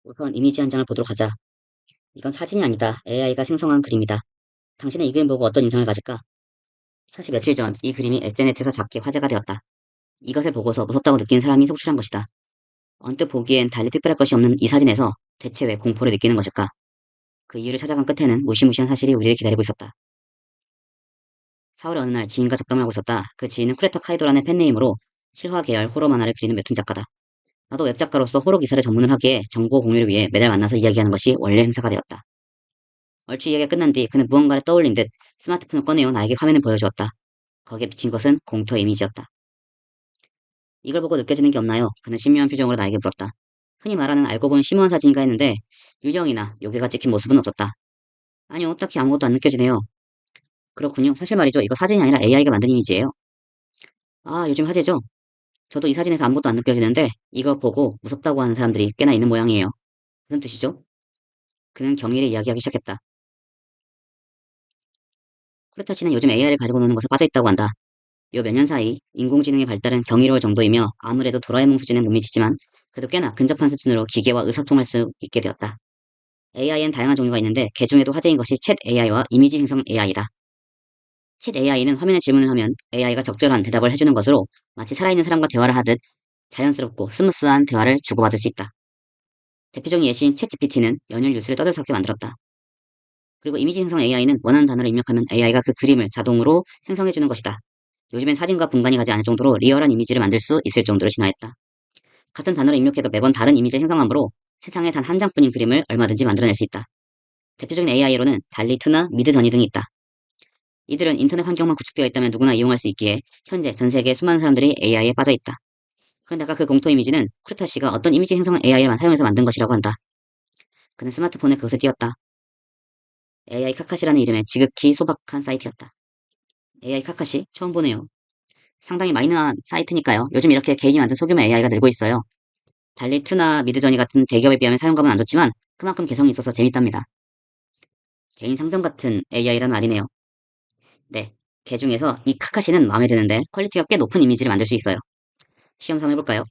우선 이미지 한 장을 보도록 하자. 이건 사진이 아니다. AI가 생성한 그림이다. 당신은 이 그림 보고 어떤 인상을 가질까? 사실 며칠 전 이 그림이 SNS에서 작게 화제가 되었다. 이것을 보고서 무섭다고 느끼는 사람이 속출한 것이다. 언뜻 보기엔 달리 특별할 것이 없는 이 사진에서 대체 왜 공포를 느끼는 것일까? 그 이유를 찾아간 끝에는 무시무시한 사실이 우리를 기다리고 있었다. 4월의 어느 날 지인과 잡담을 하고 있었다. 그 지인은 쿠레타 카이도라는 팬네임으로 실화 계열 호러 만화를 그리는 웹툰 작가다. 나도 웹작가로서 호러 기사를 전문을 하기에 정보 공유를 위해 매달 만나서 이야기하는 것이 원래 행사가 되었다. 얼추 이야기가 끝난 뒤 그는 무언가를 떠올린 듯 스마트폰을 꺼내어 나에게 화면을 보여주었다. 거기에 비친 것은 공터 이미지였다. 이걸 보고 느껴지는 게 없나요? 그는 신묘한 표정으로 나에게 물었다. 흔히 말하는 알고 보니 심오한 사진인가 했는데 유령이나 요괴가 찍힌 모습은 없었다. 아니요, 딱히 아무것도 안 느껴지네요. 그렇군요. 사실 말이죠. 이거 사진이 아니라 AI가 만든 이미지예요. 아, 요즘 화제죠? 저도 이 사진에서 아무것도 안 느껴지는데 이거 보고 무섭다고 하는 사람들이 꽤나 있는 모양이에요. 무슨 뜻이죠? 그는 경위를 이야기하기 시작했다. 쿠레타 씨는 요즘 AI를 가지고 노는 것에 빠져있다고 한다. 요 몇 년 사이 인공지능의 발달은 경이로울 정도이며 아무래도 도라에몽 수준은 못 미치지만 그래도 꽤나 근접한 수준으로 기계와 의사소통할 수 있게 되었다. AI엔 다양한 종류가 있는데 그 중에도 화제인 것이 챗 AI와 이미지 생성 AI다. 챗 AI는 화면에 질문을 하면 AI가 적절한 대답을 해주는 것으로 마치 살아있는 사람과 대화를 하듯 자연스럽고 스무스한 대화를 주고받을 수 있다. 대표적인 예시인 챗 GPT는 연일 뉴스를 떠들썩하게 만들었다. 그리고 이미지 생성 AI는 원하는 단어를 입력하면 AI가 그 그림을 자동으로 생성해주는 것이다. 요즘엔 사진과 분간이 가지 않을 정도로 리얼한 이미지를 만들 수 있을 정도로 진화했다. 같은 단어를 입력해도 매번 다른 이미지를 생성하므로 세상에 단 한 장뿐인 그림을 얼마든지 만들어낼 수 있다. 대표적인 AI로는 달리2나 미드저니 등이 있다. 이들은 인터넷 환경만 구축되어 있다면 누구나 이용할 수 있기에 현재 전 세계 수많은 사람들이 AI에 빠져 있다. 그런데 아까 그 공통 이미지는 쿠르타 씨가 어떤 이미지 생성 AI를 사용해서 만든 것이라고 한다. 그는 스마트폰에 그것을 띄웠다. AI 카카시라는 이름의 지극히 소박한 사이트였다. AI 카카시? 처음 보네요. 상당히 마이너한 사이트니까요. 요즘 이렇게 개인이 만든 소규모 AI가 늘고 있어요. 달리2나 미드저니 같은 대기업에 비하면 사용감은 안 좋지만 그만큼 개성이 있어서 재밌답니다. 개인 상점 같은 AI란 말이네요. 네, 개 중에서 이 카카시는 마음에 드는데 퀄리티가 꽤 높은 이미지를 만들 수 있어요. 시험 삼아 해볼까요?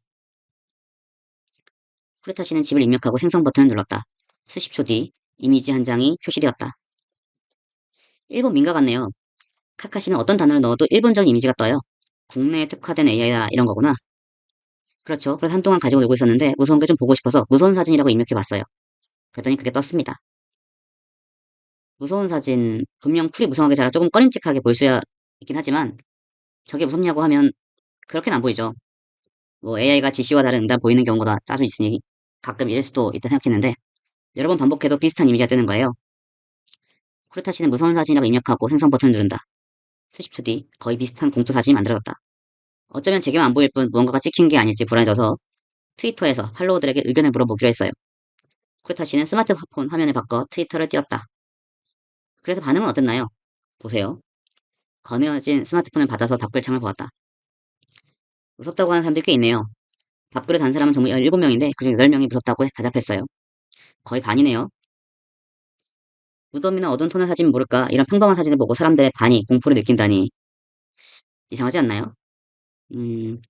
쿠레타 씨는 집을 입력하고 생성 버튼을 눌렀다. 수십 초 뒤 이미지 한 장이 표시되었다. 일본 민가 같네요. 카카시는 어떤 단어를 넣어도 일본적 이미지가 떠요. 국내에 특화된 AI라 이런 거구나. 그렇죠. 그래서 한동안 가지고 놀고 있었는데 무서운 게 좀 보고 싶어서 무서운 사진이라고 입력해봤어요. 그랬더니 그게 떴습니다. 무서운 사진, 분명 풀이 무성하게 자라 조금 꺼림칙하게 보일 수 있긴 하지만 저게 무섭냐고 하면 그렇게는 안 보이죠. 뭐 AI가 지시와 다른 응답 보이는 경우가 자주 있으니 가끔 이럴 수도 있다 생각했는데 여러 번 반복해도 비슷한 이미지가 뜨는 거예요. 쿠르타 씨는 무서운 사진이라고 입력하고 생성 버튼을 누른다. 수십 초 뒤 거의 비슷한 공투 사진이 만들어졌다. 어쩌면 제게만 안 보일 뿐 무언가가 찍힌 게 아닐지 불안해져서 트위터에서 팔로워들에게 의견을 물어보기로 했어요. 쿠르타 씨는 스마트폰 화면을 바꿔 트위터를 띄웠다. 그래서 반응은 어땠나요? 보세요. 거느어진 스마트폰을 받아서 답글창을 보았다. 무섭다고 하는 사람들이 꽤 있네요. 답글을 단 사람은 전부 17명인데 그중 8명이 무섭다고 해서 대답했어요. 거의 반이네요. 무덤이나 어두운 톤의 사진은 모를까 이런 평범한 사진을 보고 사람들의 반이 공포를 느낀다니 이상하지 않나요? 음,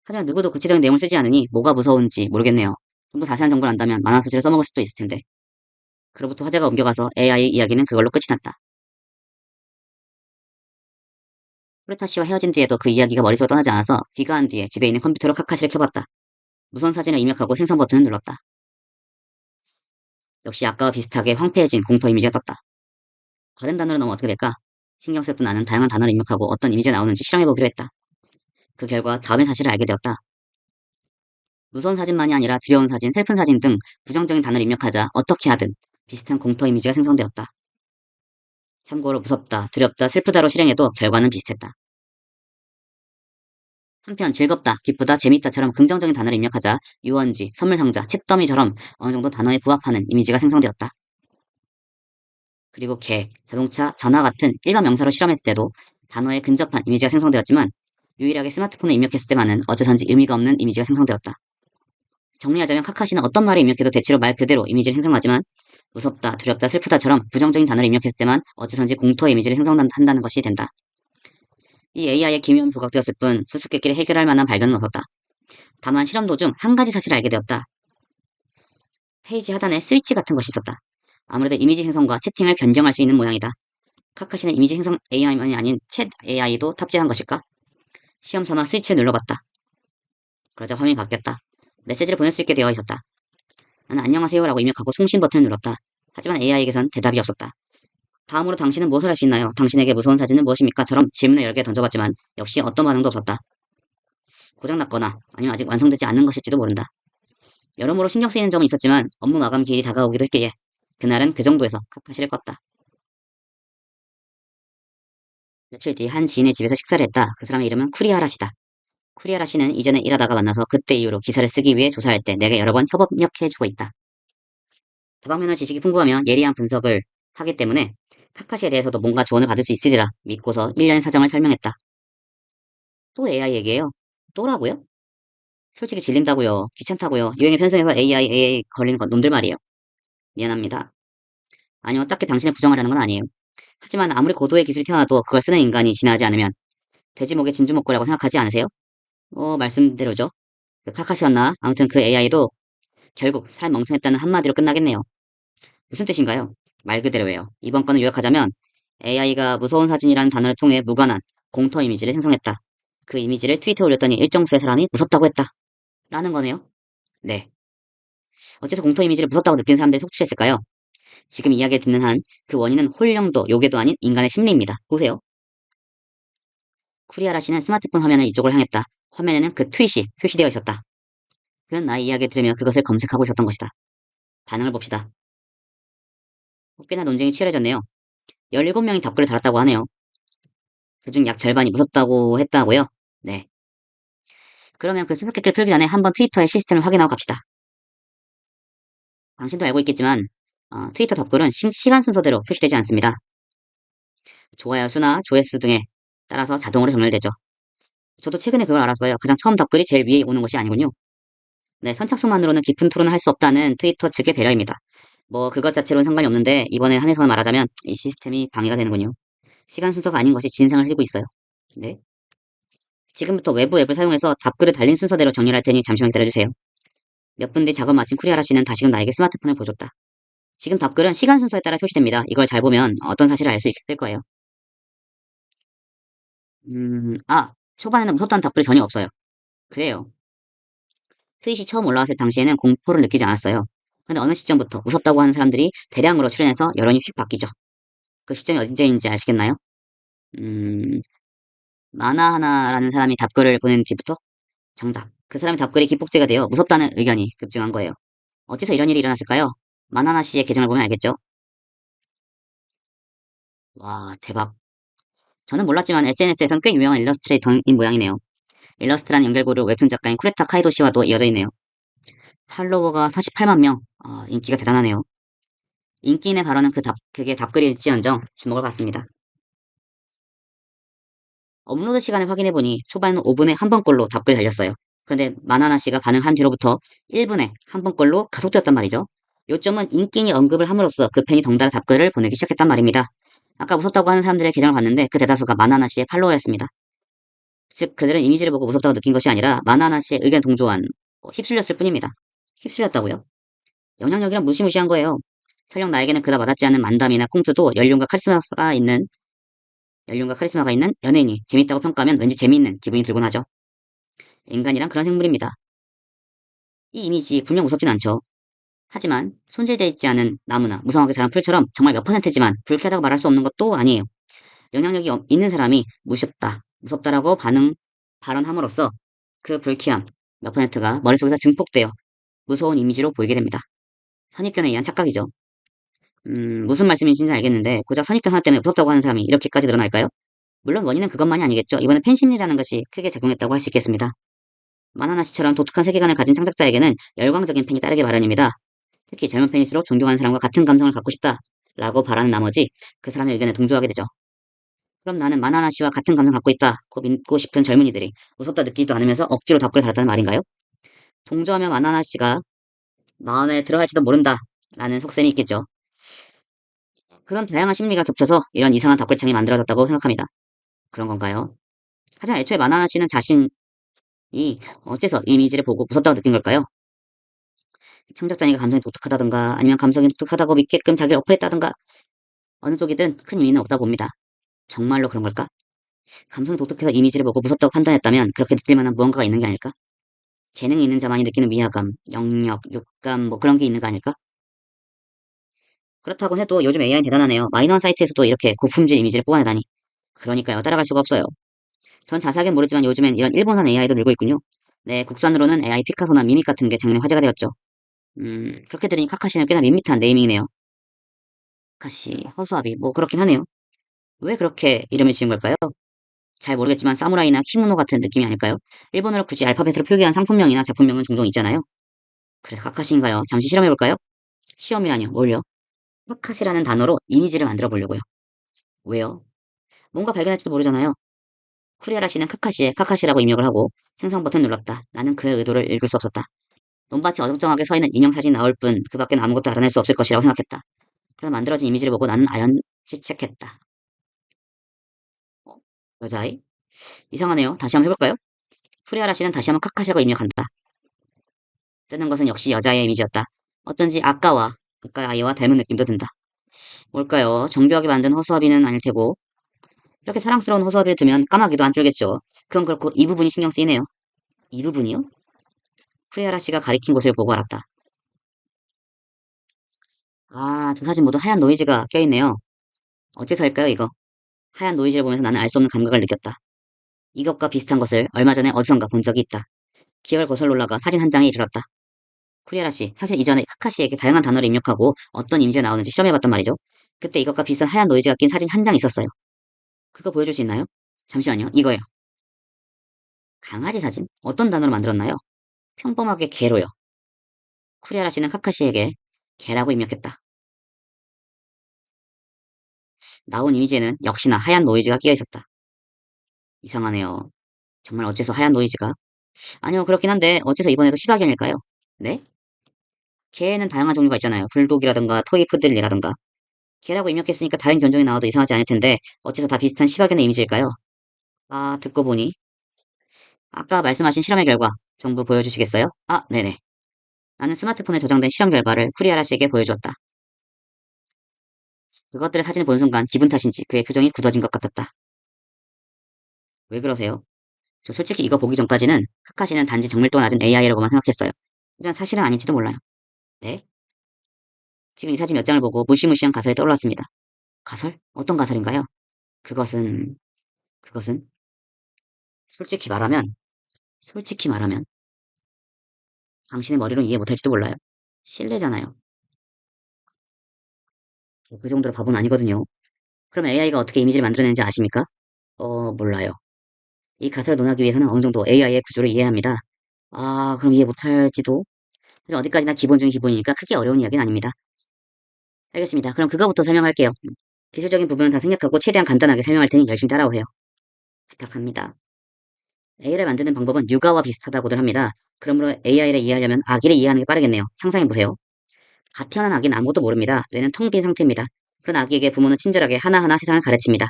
하지만 누구도 구체적인 내용을 쓰지 않으니 뭐가 무서운지 모르겠네요. 좀 더 자세한 정보를 안다면 만화 소재를 써먹을 수도 있을 텐데. 그로부터 화제가 옮겨가서 AI 이야기는 그걸로 끝이 났다. 프레타 씨와 헤어진 뒤에도 그 이야기가 머릿속을 떠나지 않아서 귀가한 뒤에 집에 있는 컴퓨터로 카카시를 켜봤다. 무선 사진을 입력하고 생성 버튼을 눌렀다. 역시 아까와 비슷하게 황폐해진 공터 이미지가 떴다. 다른 단어로 넣으면 어떻게 될까? 신경 쓸 뿐 나는 다양한 단어를 입력하고 어떤 이미지가 나오는지 실험해보기로 했다. 그 결과 다음의 사실을 알게 되었다. 무서운 사진만이 아니라 두려운 사진, 슬픈 사진 등 부정적인 단어를 입력하자 어떻게 하든 비슷한 공터 이미지가 생성되었다. 참고로 무섭다, 두렵다, 슬프다로 실행해도 결과는 비슷했다. 한편 즐겁다, 기쁘다, 재밌다처럼 긍정적인 단어를 입력하자 유원지, 선물상자, 책더미처럼 어느 정도 단어에 부합하는 이미지가 생성되었다. 그리고 개, 자동차, 전화 같은 일반 명사로 실험했을 때도 단어에 근접한 이미지가 생성되었지만 유일하게 스마트폰에 입력했을 때만은 어째선지 의미가 없는 이미지가 생성되었다. 정리하자면 카카시는 어떤 말을 입력해도 대체로 말 그대로 이미지를 생성하지만 무섭다, 두렵다, 슬프다처럼 부정적인 단어를 입력했을 때만 어째선지 공터의 이미지를 생성한다는 것이 된다. 이 AI의 기묘함이 부각되었을 뿐 수수께끼를 해결할 만한 발견은 없었다. 다만 실험 도중 한 가지 사실을 알게 되었다. 페이지 하단에 스위치 같은 것이 있었다. 아무래도 이미지 생성과 채팅을 변경할 수 있는 모양이다. 카카시는 이미지 생성 AI만이 아닌 챗 AI도 탑재한 것일까? 시험 삼아 스위치를 눌러봤다. 그러자 화면이 바뀌었다. 메시지를 보낼 수 있게 되어 있었다. 나는 안녕하세요라고 입력하고 송신 버튼을 눌렀다. 하지만 AI에게선 대답이 없었다. 다음으로 당신은 무엇을 할 수 있나요? 당신에게 무서운 사진은 무엇입니까? 처럼 질문을 여러 개 던져봤지만 역시 어떤 반응도 없었다. 고장났거나 아니면 아직 완성되지 않는 것일지도 모른다. 여러모로 신경 쓰이는 점은 있었지만 업무 마감 기일이 다가오기도 했기에 그날은 그 정도에서 카카시를 껐다. 며칠 뒤 한 지인의 집에서 식사를 했다. 그 사람의 이름은 쿠리하라 씨다. 쿠리하라 씨는 이전에 일하다가 만나서 그때 이후로 기사를 쓰기 위해 조사할 때 내게 여러 번 협업력해주고 있다. 다방면의 지식이 풍부하며 예리한 분석을 하기 때문에 카카시에 대해서도 뭔가 조언을 받을 수 있으리라 믿고서 1년의 사정을 설명했다. 또 AI 얘기예요. 또라고요? 솔직히 질린다고요. 귀찮다고요. 유행에 편성해서 AI 걸리는 건 놈들 말이에요. 미안합니다. 아니요, 딱히 당신을 부정하려는 건 아니에요. 하지만 아무리 고도의 기술이 태어나도 그걸 쓰는 인간이 진화하지 않으면 돼지 목에 진주 먹고라고 생각하지 않으세요? 말씀대로죠. 그 카카시였나? 아무튼 그 AI도 결국 사람 멍청했다는 한마디로 끝나겠네요. 무슨 뜻인가요? 말 그대로예요. 이번 건을 요약하자면 AI가 무서운 사진이라는 단어를 통해 무관한 공터 이미지를 생성했다. 그 이미지를 트위터에 올렸더니 일정 수의 사람이 무섭다고 했다. 라는 거네요. 네. 어째서 공터 이미지를 무섭다고 느끼는 사람들이 속출했을까요? 지금 이야기를 듣는 한 그 원인은 홀령도 요괴도 아닌 인간의 심리입니다. 보세요. 쿠리아라 씨는 스마트폰 화면을 이쪽으로 향했다. 화면에는 그 트윗이 표시되어 있었다. 그는 나의 이야기를 들으며 그것을 검색하고 있었던 것이다. 반응을 봅시다. 꽤나 논쟁이 치열해졌네요. 17명이 답글을 달았다고 하네요. 그중 약 절반이 무섭다고 했다고요? 네. 그러면 그 수수께끼를 풀기 전에 한번 트위터의 시스템을 확인하고 갑시다. 당신도 알고 있겠지만 트위터 답글은 시간 순서대로 표시되지 않습니다. 좋아요 수나 조회수 등에 따라서 자동으로 정렬되죠. 저도 최근에 그걸 알았어요. 가장 처음 답글이 제일 위에 오는 것이 아니군요. 네, 선착순만으로는 깊은 토론을 할 수 없다는 트위터 측의 배려입니다. 그것 자체로는 상관이 없는데 이번에 한해서 말하자면 이 시스템이 방해가 되는군요. 시간 순서가 아닌 것이 진상을 띠고 있어요. 네. 지금부터 외부 앱을 사용해서 답글을 달린 순서대로 정리할 테니 잠시만 기다려주세요. 몇 분 뒤 작업 마친 쿠리하라 씨는 다시금 나에게 스마트폰을 보여줬다. 지금 답글은 시간 순서에 따라 표시됩니다. 이걸 잘 보면 어떤 사실을 알 수 있을 거예요. 초반에는 무섭다는 답글이 전혀 없어요. 그래요. 트윗이 처음 올라왔을 당시에는 공포를 느끼지 않았어요. 근데 어느 시점부터 무섭다고 하는 사람들이 대량으로 출연해서 여론이 휙 바뀌죠. 그 시점이 언제인지 아시겠나요? 마나 하나라는 사람이 답글을 보낸 뒤부터 정답. 그 사람의 답글이 기폭제가 되어 무섭다는 의견이 급증한 거예요. 어째서 이런 일이 일어났을까요? 마나나 씨의 계정을 보면 알겠죠? 와, 대박. 저는 몰랐지만 SNS에선 꽤 유명한 일러스트레이터인 모양이네요. 일러스트란 연결고리 웹툰 작가인 쿠레타 카이도 씨와도 이어져 있네요. 팔로워가 48만 명. 인기가 대단하네요. 인기인의 발언은 그게 답글일지언정 주목을 받습니다. 업로드 시간을 확인해보니 초반 5분에 한 번꼴로 답글이 달렸어요. 그런데 마나나 씨가 반응한 뒤로부터 1분에 한 번꼴로 가속되었단 말이죠. 요점은 인기인이 언급을 함으로써 그 팬이 덩달아 답글을 보내기 시작했단 말입니다. 아까 무섭다고 하는 사람들의 계정을 봤는데 그 대다수가 마나나 씨의 팔로워였습니다. 즉 그들은 이미지를 보고 무섭다고 느낀 것이 아니라 마나나 씨의 의견 동조한 휩쓸렸을 뿐입니다. 휩쓸렸다고요? 영향력이란 무시무시한 거예요. 설령 나에게는 그다 와닿지 않은 만담이나 콩트도 연륜과 카리스마가 있는 연예인이 재밌다고 평가하면 왠지 재미있는 기분이 들곤 하죠. 인간이란 그런 생물입니다. 이 이미지 분명 무섭진 않죠. 하지만 손질되어 있지 않은 나무나 무성하게 자란 풀처럼 정말 몇 %지만 불쾌하다고 말할 수 없는 것도 아니에요. 영향력이 있는 사람이 무섭다라고 발언함으로써 그 불쾌함 몇 %가 머릿속에서 증폭되어 무서운 이미지로 보이게 됩니다. 선입견에 의한 착각이죠. 무슨 말씀인지는 알겠는데 고작 선입견 하나 때문에 무섭다고 하는 사람이 이렇게까지 늘어날까요? 물론 원인은 그것만이 아니겠죠. 이번엔 팬심리라는 것이 크게 작용했다고 할 수 있겠습니다. 마나나 씨처럼 독특한 세계관을 가진 창작자에게는 열광적인 팬이 따르기 마련입니다. 특히 젊은 팬일수록 존경하는 사람과 같은 감성을 갖고 싶다 라고 바라는 나머지 그 사람의 의견에 동조하게 되죠. 그럼 나는 마나나 씨와 같은 감성 갖고 있다고 믿고 싶은 젊은이들이 무섭다 느끼지도 않으면서 억지로 답글을 달았다는 말인가요? 동조하며 마나나 씨가 마음에 들어할지도 모른다 라는 속셈이 있겠죠. 그런 다양한 심리가 겹쳐서 이런 이상한 답글창이 만들어졌다고 생각합니다. 그런 건가요? 하지만 애초에 마나나 씨는 자신이 어째서 이 이미지를 보고 무섭다고 느낀 걸까요? 창작자니까 감성이 독특하다든가 아니면 감성이 독특하다고 믿게끔 자기를 어플했다든가 어느 쪽이든 큰 의미는 없다 봅니다. 정말로 그런 걸까? 감성이 독특해서 이미지를 보고 무섭다고 판단했다면 그렇게 느낄 만한 무언가가 있는 게 아닐까? 재능이 있는 자만이 느끼는 위화감, 영역, 육감 뭐 그런 게 있는 거 아닐까? 그렇다고 해도 요즘 AI는 대단하네요. 마이너한 사이트에서도 이렇게 고품질 이미지를 뽑아내다니. 그러니까요. 따라갈 수가 없어요. 전 자세하게는 모르지만 요즘엔 이런 일본산 AI도 늘고 있군요. 네, 국산으로는 AI 피카소나 미믹 같은 게 작년에 화제가 되었죠. 그렇게 들으니 카카시는 꽤나 밋밋한 네이밍이네요. 카시, 허수아비, 뭐 그렇긴 하네요. 왜 그렇게 이름을 지은 걸까요? 잘 모르겠지만 사무라이나 키모노 같은 느낌이 아닐까요? 일본어로 굳이 알파벳으로 표기한 상품명이나 작품명은 종종 있잖아요. 그래서 카카시인가요? 잠시 실험해볼까요? 시험이라뇨, 뭘요? 카카시라는 단어로 이미지를 만들어 보려고요. 왜요? 뭔가 발견할지도 모르잖아요. 쿠리아라 씨는 카카시에 카카시라고 입력을 하고 생성 버튼 눌렀다. 나는 그의 의도를 읽을 수 없었다. 논밭이 어정쩡하게 서 있는 인형 사진 나올 뿐 그 밖엔 아무것도 알아낼 수 없을 것이라고 생각했다. 그러나 만들어진 이미지를 보고 나는 아연 실책했다. 어? 여자아이? 이상하네요. 다시 한번 해볼까요? 쿠리아라 씨는 다시 한번 카카시라고 입력한다. 뜨는 것은 역시 여자아이의 이미지였다. 어쩐지 아까의 아이와 닮은 느낌도 든다. 뭘까요? 정교하게 만든 허수아비는 아닐 테고 이렇게 사랑스러운 허수아비를 두면 까마귀도 안 쫄겠죠. 그건 그렇고 이 부분이 신경 쓰이네요. 이 부분이요? 쿠리아라 씨가 가리킨 곳을 보고 알았다. 아, 두 사진 모두 하얀 노이즈가 껴있네요. 어째서일까요, 이거? 하얀 노이즈를 보면서 나는 알 수 없는 감각을 느꼈다. 이것과 비슷한 것을 얼마 전에 어디선가 본 적이 있다. 기억을 거슬러 올라가 사진 한 장에 이르렀다. 쿠리아라 씨, 사실 이전에 카카시에게 다양한 단어를 입력하고 어떤 이미지가 나오는지 시험해봤단 말이죠. 그때 이것과 비슷한 하얀 노이즈가 낀 사진 한 장 있었어요. 그거 보여줄 수 있나요? 잠시만요, 이거요. 강아지 사진? 어떤 단어로 만들었나요? 평범하게 개로요. 쿠리아라 씨는 카카시에게 개라고 입력했다. 나온 이미지에는 역시나 하얀 노이즈가 끼어 있었다. 이상하네요. 정말 어째서 하얀 노이즈가? 아니요, 그렇긴 한데 어째서 이번에도 시바견일까요? 네? 개에는 다양한 종류가 있잖아요. 불독이라든가 토이푸들이라든가. 개라고 입력했으니까 다른 견종이 나와도 이상하지 않을 텐데 어째서 다 비슷한 시바견의 이미지일까요? 아, 듣고 보니 아까 말씀하신 실험의 결과 정부 보여주시겠어요? 아, 네네. 나는 스마트폰에 저장된 실험 결과를 쿠리아라 씨에게 보여주었다. 그것들의 사진을 본 순간 기분 탓인지 그의 표정이 굳어진 것 같았다. 왜 그러세요? 저 솔직히 이거 보기 전까지는 카카시는 단지 정밀도가 낮은 AI라고만 생각했어요. 하지만 사실은 아닐지도 몰라요. 네? 지금 이 사진 몇 장을 보고 무시무시한 가설이 떠올랐습니다. 가설? 어떤 가설인가요? 그것은, 그것은, 솔직히 말하면, 솔직히 말하면, 당신의 머리로 이해 못할지도 몰라요. 실례잖아요. 그 정도로 바보는 아니거든요. 그럼 AI가 어떻게 이미지를 만들어내는지 아십니까? 몰라요. 이 가설을 논하기 위해서는 어느 정도 AI의 구조를 이해해야 합니다. 아, 그럼 이해 못할지도? 하지만 어디까지나 기본 중의 기본이니까 크게 어려운 이야기는 아닙니다. 알겠습니다. 그럼 그거부터 설명할게요. 기술적인 부분은 다 생략하고 최대한 간단하게 설명할 테니 열심히 따라오세요. 부탁합니다. AI를 만드는 방법은 육아와 비슷하다고들 합니다. 그러므로 AI를 이해하려면 아기를 이해하는 게 빠르겠네요. 상상해보세요. 갓 태어난 아기는 아무것도 모릅니다. 뇌는 텅 빈 상태입니다. 그런 아기에게 부모는 친절하게 하나하나 세상을 가르칩니다.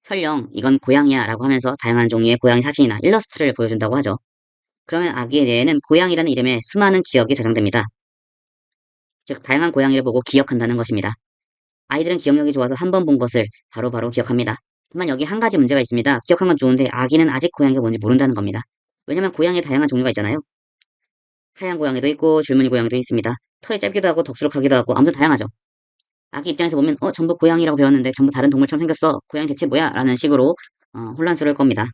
설령 이건 고양이야 라고 하면서 다양한 종류의 고양이 사진이나 일러스트를 보여준다고 하죠. 그러면 아기의 뇌에는 고양이라는 이름에 수많은 기억이 저장됩니다. 즉 다양한 고양이를 보고 기억한다는 것입니다. 아이들은 기억력이 좋아서 한 번 본 것을 바로바로 기억합니다. 하지만 여기 한 가지 문제가 있습니다. 기억한 건 좋은데 아기는 아직 고양이가 뭔지 모른다는 겁니다. 왜냐면 고양이에 다양한 종류가 있잖아요. 하얀 고양이도 있고 줄무늬 고양이도 있습니다. 털이 짧기도 하고 덕수룩하기도 하고 아무튼 다양하죠. 아기 입장에서 보면 전부 고양이라고 배웠는데 전부 다른 동물처럼 생겼어. 고양이 대체 뭐야? 라는 식으로 혼란스러울 겁니다.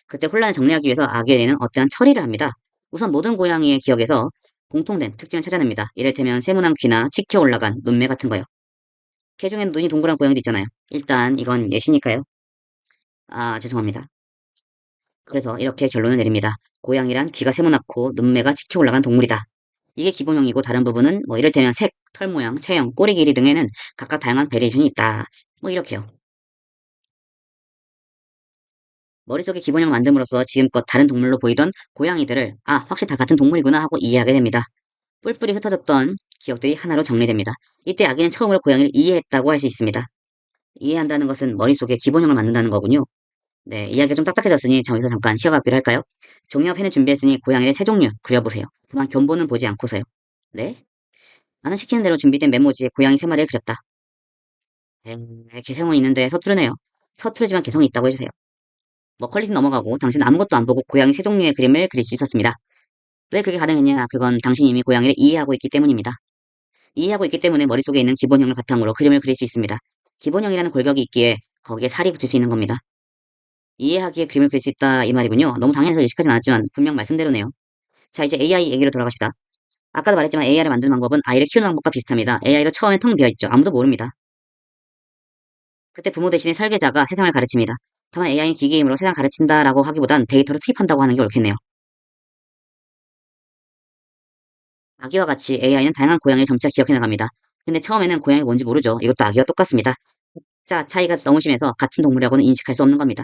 그때 혼란을 정리하기 위해서 아기의 뇌는 어떠한 처리를 합니다. 우선 모든 고양이의 기억에서 공통된 특징을 찾아냅니다. 이를테면 세모난 귀나 치켜 올라간 눈매 같은 거요. 개 중엔 눈이 동그란 고양이도 있잖아요. 일단 이건 예시니까요. 아, 죄송합니다. 그래서 이렇게 결론을 내립니다. 고양이란 귀가 세모나고 눈매가 치켜 올라간 동물이다. 이게 기본형이고 다른 부분은 뭐 이를테면 색, 털 모양, 체형, 꼬리 길이 등에는 각각 다양한 베리에이션이 있다. 뭐 이렇게요. 머릿속에 기본형을 만듦으로써 지금껏 다른 동물로 보이던 고양이들을 확실히 다 같은 동물이구나 하고 이해하게 됩니다. 뿔뿔이 흩어졌던 기억들이 하나로 정리됩니다. 이때 아기는 처음으로 고양이를 이해했다고 할 수 있습니다. 이해한다는 것은 머릿속에 기본형을 만든다는 거군요. 네, 이야기가 좀 딱딱해졌으니 여기서 잠깐 쉬어가기로 할까요? 종이와 펜을 준비했으니 고양이를 세 종류 그려보세요. 다만 견본은 보지 않고서요. 네? 나는 시키는 대로 준비된 메모지에 고양이 세 마리를 그렸다. 개성은 있는데 서투르네요. 서투르지만 개성이 있다고 해주세요. 뭐 퀄리티 넘어가고 당신 아무것도 안 보고 고양이 세 종류의 그림을 그릴 수 있었습니다. 왜 그게 가능했냐? 그건 당신이 이미 고양이를 이해하고 있기 때문입니다. 이해하고 있기 때문에 머릿속에 있는 기본형을 바탕으로 그림을 그릴 수 있습니다. 기본형이라는 골격이 있기에 거기에 살이 붙을 수 있는 겁니다. 이해하기에 그림을 그릴 수 있다 이 말이군요. 너무 당연해서 의식하진 않았지만 분명 말씀대로네요. 자, 이제 AI 얘기로 돌아갑시다. 아까도 말했지만 AI를 만드는 방법은 아이를 키우는 방법과 비슷합니다. AI도 처음엔 텅 비어있죠. 아무도 모릅니다. 그때 부모 대신에 설계자가 세상을 가르칩니다. 다만 AI는 기계의 힘으로 세상을 가르친다라고 하기보단 데이터를 투입한다고 하는 게 옳겠네요. 아기와 같이 AI는 다양한 고양이를 점차 기억해 나갑니다. 근데 처음에는 고양이가 뭔지 모르죠. 이것도 아기와 똑같습니다. 자, 차이가 너무 심해서 같은 동물이라고는 인식할 수 없는 겁니다.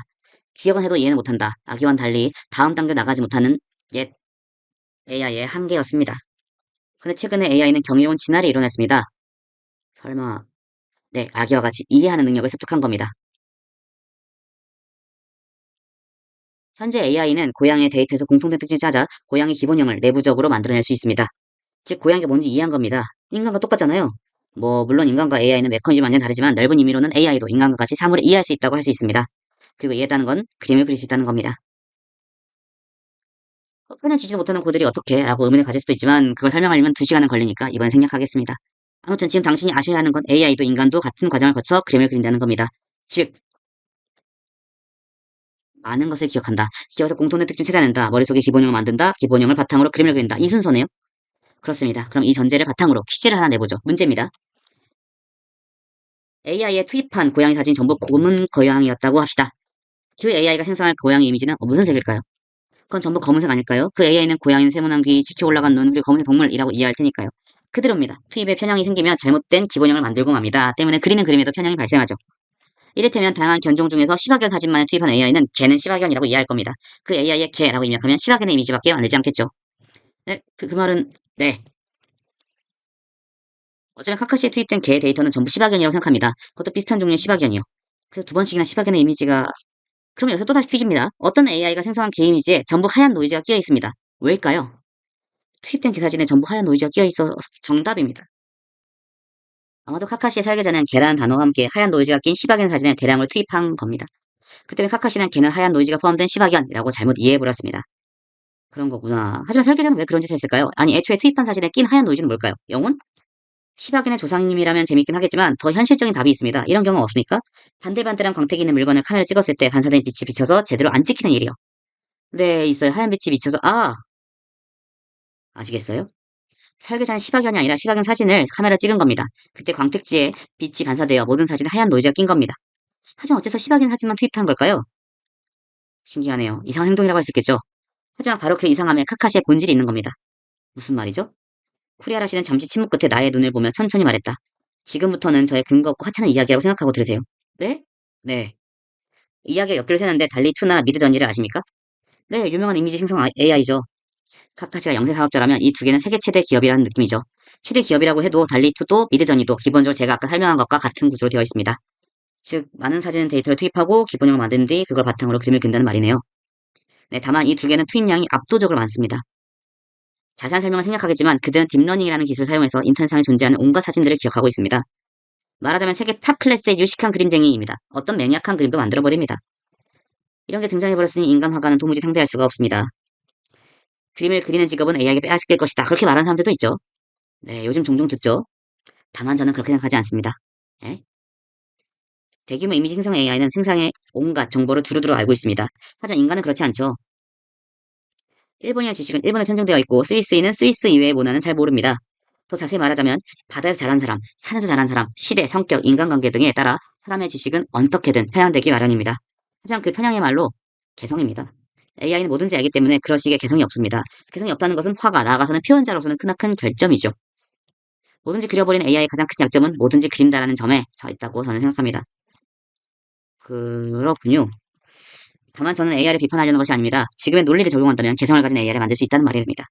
기억은 해도 이해는 못한다. 아기와는 달리 다음 단계로 나가지 못하는 옛 AI의 한계였습니다. 근데 최근에 AI는 경이로운 진화를 이뤄냈습니다. 설마, 네, 아기와 같이 이해하는 능력을 습득한 겁니다. 현재 AI는 고양이의 데이터에서 공통된 특징을 찾아 고양이 기본형을 내부적으로 만들어낼 수 있습니다. 즉, 고양이가 뭔지 이해한 겁니다. 인간과 똑같잖아요. 뭐 물론 인간과 AI는 메커니즘이 완전 다르지만 넓은 의미로는 AI도 인간과 같이 사물을 이해할 수 있다고 할 수 있습니다. 그리고 이해했다는 건 그림을 그릴 수 있다는 겁니다. 표현 주지도 못하는 고들이 어떻게? 라고 의문을 가질 수도 있지만 그걸 설명하려면 2시간은 걸리니까 이번 생략하겠습니다. 아무튼 지금 당신이 아셔야 하는 건 AI도 인간도 같은 과정을 거쳐 그림을 그린다는 겁니다. 즉, 많은 것을 기억한다. 기억에서 공통된 특징 찾아낸다. 머릿속에 기본형을 만든다. 기본형을 바탕으로 그림을 그린다. 이 순서네요. 그렇습니다. 그럼 이 전제를 바탕으로 퀴즈를 하나 내보죠. 문제입니다. AI에 투입한 고양이 사진이 전부 검은 고양이였다고 합시다. 그 AI가 생성할 고양이 이미지는 무슨 색일까요? 그건 전부 검은색 아닐까요? 그 AI는 고양이는 세모난 귀, 치켜 올라간 눈, 그리고 검은색 동물이라고 이해할 테니까요. 그대로입니다. 투입에 편향이 생기면 잘못된 기본형을 만들고 맙니다. 때문에 그리는 그림에도 편향이 발생하죠. 이를테면 다양한 견종 중에서 시바견 사진만을 투입한 AI는 개는 시바견이라고 이해할 겁니다. 그 AI의 개라고 입력하면 시바견의 이미지밖에 만들지 않겠죠. 네, 그 말은 네. 어쩌면 카카시에 투입된 개 데이터는 전부 시바견이라고 생각합니다. 그것도 비슷한 종류의 시바견이요. 그래서 두 번씩이나 시바견의 이미지가 그럼 여기서 또다시 퀴즈입니다. 어떤 AI가 생성한 개 이미지에 전부 하얀 노이즈가 끼어 있습니다. 왜일까요? 투입된 개 사진에 전부 하얀 노이즈가 끼어 있어 정답입니다. 아마도 카카시의 설계자는 개라는 단어와 함께 하얀 노이즈가 낀 시바견 사진을 대량으로 투입한 겁니다. 그 때문에 카카시는 개는 하얀 노이즈가 포함된 시바견이라고 잘못 이해해버렸습니다. 그런 거구나. 하지만 설계자는 왜 그런 짓을 했을까요? 아니 애초에 투입한 사진에 낀 하얀 노이즈는 뭘까요? 영혼? 시바견의 조상님이라면 재밌긴 하겠지만 더 현실적인 답이 있습니다. 이런 경우 없습니까? 반들반들한 광택이 있는 물건을 카메라 찍었을 때 반사된 빛이 비쳐서 제대로 안 찍히는 일이요. 네, 있어요. 하얀 빛이 비쳐서 아시겠어요? 설계자는 시바견이 아니라 시바견 사진을 카메라 찍은 겁니다. 그때 광택지에 빛이 반사되어 모든 사진에 하얀 노이즈가 낀 겁니다. 하지만 어째서 시바견 사진만 투입한 걸까요? 신기하네요. 이상한 행동이라고 할 수 있겠죠? 하지만 바로 그 이상함에 카카시의 본질이 있는 겁니다. 무슨 말이죠? 쿠리아라 씨는 잠시 침묵 끝에 나의 눈을 보며 천천히 말했다. 지금부터는 저의 근거 없고 하찮은 이야기라고 생각하고 들으세요. 네? 네. 이야기가 엮기를 새는데 달리2나 미드저니를 아십니까? 네, 유명한 이미지 생성 AI죠. 카카시가 영세 사업자라면 이 두 개는 세계 최대 기업이라는 느낌이죠. 최대 기업이라고 해도 달리2도 미드저니도 기본적으로 제가 아까 설명한 것과 같은 구조로 되어 있습니다. 즉, 많은 사진 데이터를 투입하고 기본형을 만든 뒤 그걸 바탕으로 그림을 그린다는 말이네요. 네, 다만 이 두 개는 투입량이 압도적으로 많습니다. 자세한 설명은 생략하겠지만 그들은 딥러닝이라는 기술을 사용해서 인터넷상에 존재하는 온갖 사진들을 기억하고 있습니다. 말하자면 세계 탑 클래스의 유식한 그림쟁이입니다. 어떤 매니악한 그림도 만들어버립니다. 이런 게 등장해버렸으니 인간 화가는 도무지 상대할 수가 없습니다. 그림을 그리는 직업은 AI에게 빼앗길 것이다. 그렇게 말하는 사람들도 있죠. 네, 요즘 종종 듣죠. 다만 저는 그렇게 생각하지 않습니다. 네? 대규모 이미지 생성 AI는 생성의 온갖 정보를 두루두루 알고 있습니다. 하지만 인간은 그렇지 않죠. 일본인의 지식은 일본에 편성되어 있고 스위스인은 스위스 이외의 문화는 잘 모릅니다. 더 자세히 말하자면 바다에서 자란 사람, 산에서 자란 사람, 시대, 성격, 인간관계 등에 따라 사람의 지식은 어떻게든 편향되기 마련입니다. 하지만 그 편향의 말로 개성입니다. AI는 뭐든지 알기 때문에 그런 식의 개성이 없습니다. 개성이 없다는 것은 화가 나아가서는 표현자로서는 크나큰 결점이죠. 뭐든지 그려버리는 AI의 가장 큰 약점은 뭐든지 그린다라는 점에 서 있다고 저는 생각합니다. 그렇군요. 다만 저는 AI를 비판하려는 것이 아닙니다. 지금의 논리를 적용한다면 개성을 가진 AI를 만들 수 있다는 말입니다.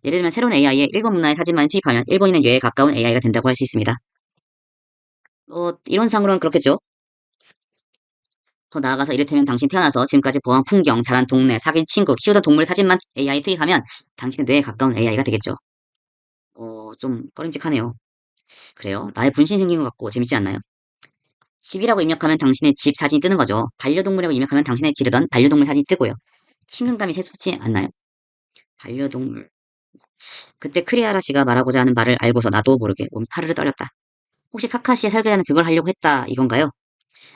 예를 들면 새로운 AI에 일본 문화의 사진만 투입하면 일본인의 뇌에 가까운 AI가 된다고 할 수 있습니다. 이론상으로는 그렇겠죠. 더 나아가서 이를테면 당신 태어나서 지금까지 보아온 풍경, 자란 동네, 사귄 친구, 키우던 동물 사진만 AI 투입하면 당신의 뇌에 가까운 AI가 되겠죠. 좀 꺼림직하네요. 그래요? 나의 분신이 생긴 것 같고 재밌지 않나요? 집이라고 입력하면 당신의 집 사진이 뜨는 거죠. 반려동물이라고 입력하면 당신의 기르던 반려동물 사진이 뜨고요. 친근감이 새솟지 않나요? 반려동물. 그때 크리아라 씨가 말하고자 하는 말을 알고서 나도 모르게 몸이 파르르 떨렸다. 혹시 카카시의 설계자는 그걸 하려고 했다 이건가요?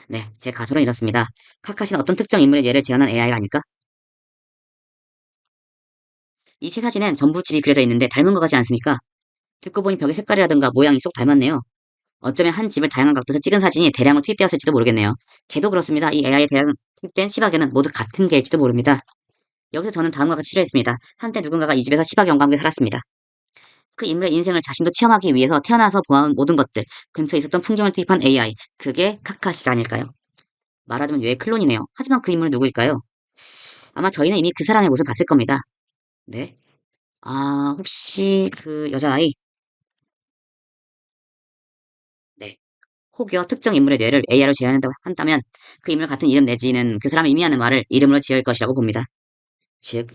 네, 제 가설은 이렇습니다. 카카시는 어떤 특정 인물의 뇌를 재현한 AI가 아닐까? 이 세 사진엔 전부 집이 그려져 있는데 닮은 것 같지 않습니까? 듣고 보니 벽의 색깔이라든가 모양이 쏙 닮았네요. 어쩌면 한 집을 다양한 각도에서 찍은 사진이 대량으로 투입되었을지도 모르겠네요. 걔도 그렇습니다. 이 AI에 대한 투입된 시박에는 모두 같은 개일지도 모릅니다. 여기서 저는 다음과 같이 추려했습니다. 한때 누군가가 이 집에서 시박연과 함께 살았습니다. 그 인물의 인생을 자신도 체험하기 위해서 태어나서 보아온 모든 것들, 근처에 있었던 풍경을 투입한 AI, 그게 카카시가 아닐까요? 말하자면 뇌의 클론이네요. 하지만 그 인물은 누구일까요? 아마 저희는 이미 그 사람의 모습을 봤을 겁니다. 네? 아, 혹시 그 여자아이? 네. 혹여 특정 인물의 뇌를 AI로 재현한다고 한다면 그 인물 같은 이름 내지는 그 사람을 의미하는 말을 이름으로 지을 것이라고 봅니다. 즉,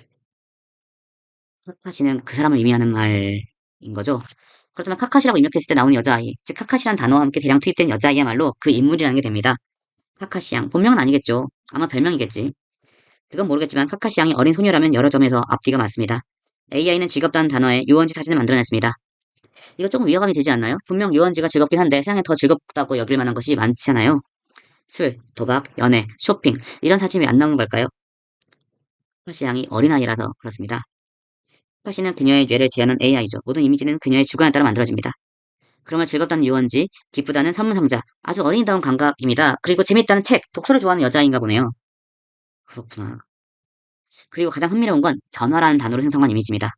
카카시는 그 사람을 의미하는 말인 거죠. 그렇다면 카카시라고 입력했을 때 나오는 여자아이, 즉 카카시란 단어와 함께 대량 투입된 여자아이야말로 그 인물이라는 게 됩니다. 카카시 양, 본명은 아니겠죠. 아마 별명이겠지. 그건 모르겠지만 카카시 양이 어린 소녀라면 여러 점에서 앞뒤가 맞습니다. AI는 즐겁다는 단어에 유원지 사진을 만들어냈습니다. 이거 조금 위화감이 들지 않나요? 분명 유원지가 즐겁긴 한데 세상에 더 즐겁다고 여길 만한 것이 많잖아요. 술, 도박, 연애, 쇼핑 이런 사진이 왜 안 나오는 걸까요? 카카시 양이 어린아이라서 그렇습니다. 카카시는 그녀의 뇌를 재현한 AI죠. 모든 이미지는 그녀의 주관에 따라 만들어집니다. 그러면 즐겁다는 유원지, 기쁘다는 선물상자, 아주 어린이다운 감각입니다. 그리고 재밌다는 책, 독서를 좋아하는 여자인가 보네요. 그렇구나. 그리고 가장 흥미로운 건 전화라는 단어로 생성한 이미지입니다.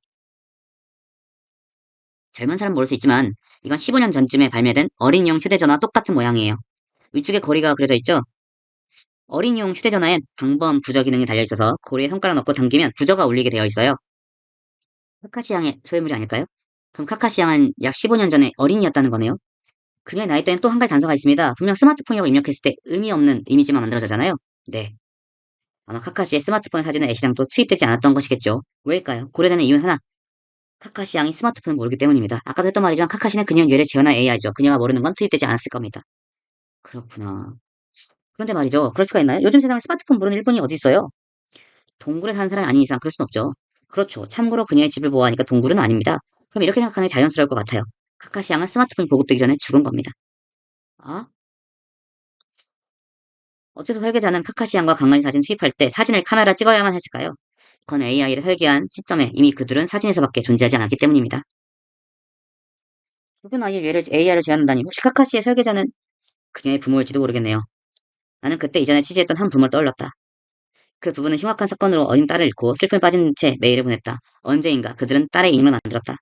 젊은 사람 모를 수 있지만 이건 15년 전쯤에 발매된 어린이용 휴대전화 똑같은 모양이에요. 위쪽에 거리가 그려져 있죠? 어린이용 휴대전화엔 방범 부저 기능이 달려있어서 고리에 손가락 넣고 당기면 부저가 울리게 되어 있어요. 카카시양의 소유물이 아닐까요? 그럼 카카시양은 약 15년 전에 어린이였다는 거네요. 그녀의 나이대엔 또 한 가지 단서가 있습니다. 분명 스마트폰이라고 입력했을 때 의미 없는 이미지만 만들어졌잖아요. 네. 아마 카카시의 스마트폰 사진은 애시당초 투입되지 않았던 것이겠죠. 왜일까요? 고려되는 이유는 하나. 카카시 양이 스마트폰을 모르기 때문입니다. 아까도 했던 말이지만 카카시는 그녀의 뇌를 재현한 AI죠. 그녀가 모르는 건 투입되지 않았을 겁니다. 그렇구나. 그런데 말이죠. 그럴 수가 있나요? 요즘 세상에 스마트폰 모르는 일본이 어디 있어요? 동굴에 사는 사람이 아닌 이상 그럴 순 없죠. 그렇죠. 참고로 그녀의 집을 보호하니까 동굴은 아닙니다. 그럼 이렇게 생각하는 게 자연스러울 것 같아요. 카카시 양은 스마트폰이 보급되기 전에 죽은 겁니다. 아? 어째서 설계자는 카카시 양과 강아지 사진 투입할 때 사진을 카메라 찍어야만 했을까요? 그건 AI를 설계한 시점에 이미 그들은 사진에서밖에 존재하지 않았기 때문입니다. 죽은 아이의 뇌를 AI로 제한한다니 혹시 카카시의 설계자는 그녀의 부모일지도 모르겠네요. 나는 그때 이전에 취재했던 한 부모를 떠올렸다. 그 부부는 흉악한 사건으로 어린 딸을 잃고 슬픔에 빠진 채 메일을 보냈다. 언제인가 그들은 딸의 이름을 만들었다.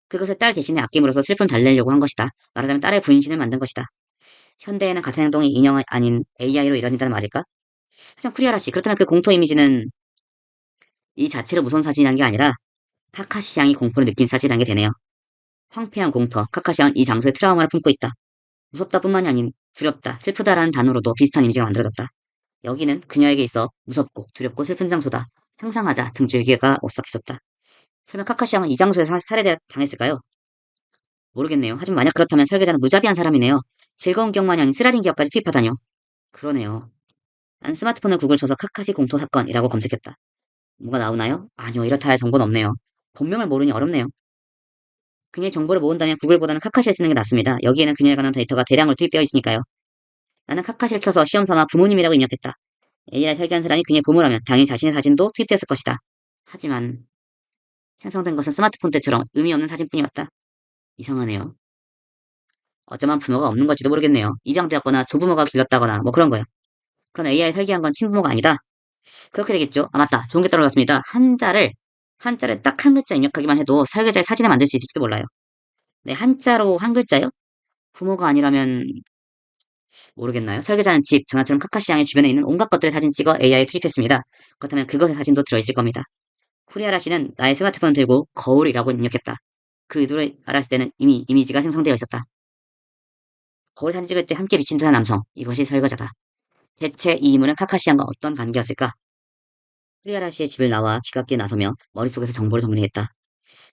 그것을 딸 대신에 아낌으로써 슬픔을 달래려고 한 것이다. 말하자면 딸의 분신을 만든 것이다. 현대에는 같은 행동이 인형 아닌 AI로 이뤄진다는 말일까? 하지만 쿠리아라 씨, 그렇다면 그 공포 이미지는 이 자체로 무서운 사진이란 게 아니라 카카시 양이 공포를 느낀 사진이란 게 되네요. 황폐한 공터, 카카시 양은 이 장소에 트라우마를 품고 있다. 무섭다 뿐만이 아닌 두렵다, 슬프다라는 단어로도 비슷한 이미지가 만들어졌다. 여기는 그녀에게 있어 무섭고 두렵고 슬픈 장소다. 상상하자 등줄기가 오싹해졌다. 설마 카카시 양은 이 장소에서 살해당했을까요? 모르겠네요. 하지만 만약 그렇다면 설계자는 무자비한 사람이네요. 즐거운 기억만이 아닌 쓰라린 기억까지 투입하다뇨. 그러네요. 난 스마트폰을 구글 쳐서 카카시 공토 사건이라고 검색했다. 뭐가 나오나요? 아니요, 이렇다 할 정보는 없네요. 본명을 모르니 어렵네요. 그녀의 정보를 모은다면 구글보다는 카카시를 쓰는 게 낫습니다. 여기에는 그녀에 관한 데이터가 대량으로 투입되어 있으니까요. 나는 카카시를 켜서 시험 삼아 부모님이라고 입력했다. AI 설계한 사람이 그녀의 부모라면 당연히 자신의 사진도 투입되었을 것이다. 하지만 생성된 것은 스마트폰 때처럼 의미 없는 사진뿐이었다. 이상하네요. 어쩌면 부모가 없는 걸지도 모르겠네요. 입양되었거나 조부모가 길렀다거나 뭐 그런 거요. 그럼 AI 설계한 건 친부모가 아니다. 그렇게 되겠죠. 아 맞다. 좋은 게 떨어졌습니다. 한자를 딱 한 글자 입력하기만 해도 설계자의 사진을 만들 수 있을지도 몰라요. 네, 한자로 한 글자요? 부모가 아니라면 모르겠나요? 설계자는 집, 전화처럼 카카시 양의 주변에 있는 온갖 것들의 사진 찍어 AI에 투입했습니다. 그렇다면 그것의 사진도 들어있을 겁니다. 쿠리아라 씨는 나의 스마트폰을 들고 거울이라고 입력했다. 그 의도를 알았을 때는 이미 이미지가 생성되어 있었다. 거울 사진 찍을 때 함께 비친 듯한 남성. 이것이 설계자다. 대체 이 인물은 카카시안과 어떤 관계였을까? 프리아라 씨의 집을 나와 귀갓길에 나서며 머릿속에서 정보를 정리했다.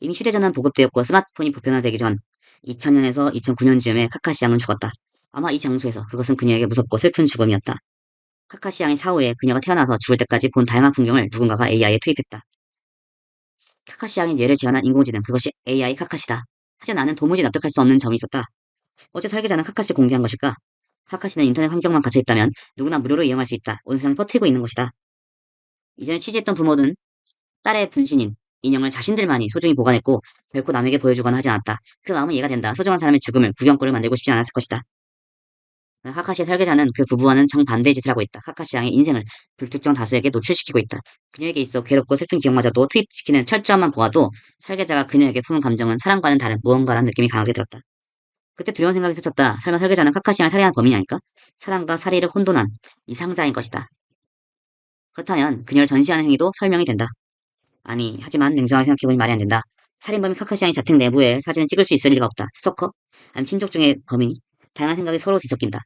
이미 휴대전화는 보급되었고 스마트폰이 보편화되기 전 2000년에서 2009년 즈음에 카카시 양은 죽었다. 아마 이 장소에서 그것은 그녀에게 무섭고 슬픈 죽음이었다. 카카시 양의 사후에 그녀가 태어나서 죽을 때까지 본 다양한 풍경을 누군가가 AI에 투입했다. 카카시 양의 뇌를 지원한 인공지능 그것이 AI 카카시다. 하지만 나는 도무지 납득할 수 없는 점이 있었다. 어째 설계자는 카카시를 공개한 것일까? 카카시는 인터넷 환경만 갇혀있다면 누구나 무료로 이용할 수 있다. 온 세상에 퍼뜨리고 있는 것이다. 이전에 취재했던 부모는 딸의 분신인 인형을 자신들만이 소중히 보관했고 결코 남에게 보여주거나 하지 않았다. 그 마음은 이해가 된다. 소중한 사람의 죽음을 구경거리를 만들고 싶지 않았을 것이다. 카카시의 설계자는 그 부부와는 정반대의 짓을 하고 있다. 카카시 양의 인생을 불특정 다수에게 노출시키고 있다. 그녀에게 있어 괴롭고 슬픈 기억마저도 투입시키는 철저함만 보아도 설계자가 그녀에게 품은 감정은 사람과는 다른 무언가라는 느낌이 강하게 들었다. 그때 두려운 생각이 스쳤다. 설마 설계자는 카카시 양을 살해한 범인이 아닐까? 사랑과 살해를 혼돈한 이상자인 것이다. 그렇다면 그녀를 전시하는 행위도 설명이 된다. 아니, 하지만 냉정하게 생각해보니 말이 안 된다. 살인범인 카카시안이 자택 내부에 사진을 찍을 수 있을 리가 없다. 스토커? 아니면 친족 중의 범인이? 다양한 생각이 서로 뒤섞인다.